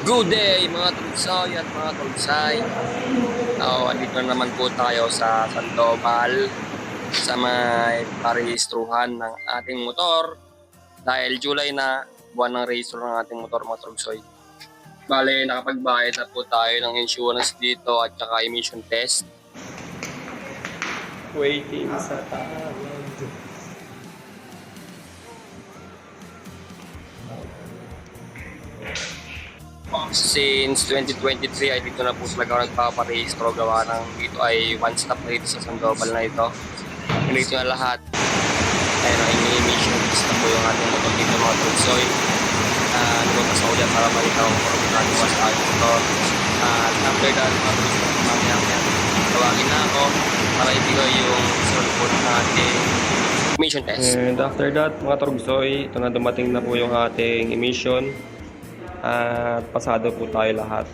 Good day mga tulsay at mga tulsay. Andito na naman po tayo sa Sandoval sa may parehistruhan ng ating motor. Dahil July na, buwan ng rehistro ng ating motor mga tulsay. Bale, nakapagbayad na po tayo ng insurance dito at saka emission test. Waiting sa tawag. Since 2023 ay dito na po talaga ako nagpaparehistro, gawa ng dito ay one stop na dito sa Sandoval na ito. Dito na lahat. Ayun, emission test na po yung ating motor dito mga tulsoy. Lumabas ako dyan para makita ko kung nagawa sa ating motor. At after that, mamaya tawagin na ako para ibigay yung result po ng ating emission test. And after that, mga torgsoy, ito na dumating na po yung ating emission. At pasado po tayo lahat.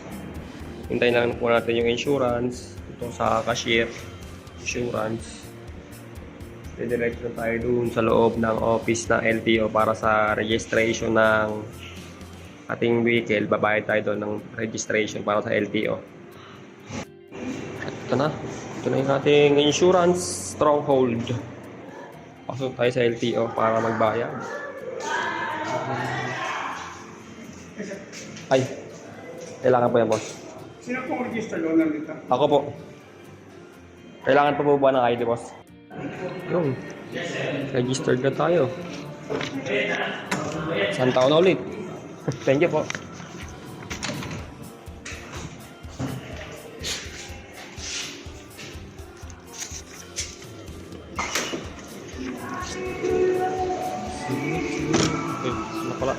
Hintayin lang po natin yung insurance. Ito sa cashier. Insurance. Didiretso tayo dun sa loob ng office ng LTO para sa registration ng ating vehicle. Babayad tayo doon ng registration para sa LTO. At ito na. Ito na yung ating insurance stronghold. Pasok tayo sa LTO para magbayad. Ay, kailangan po yan, boss. Sino pong register loan nandito? Ako po. Kailangan pa po ba ng ID, boss? Yung, registered na tayo. Isang taon na ulit. Thank you po. Ano pala?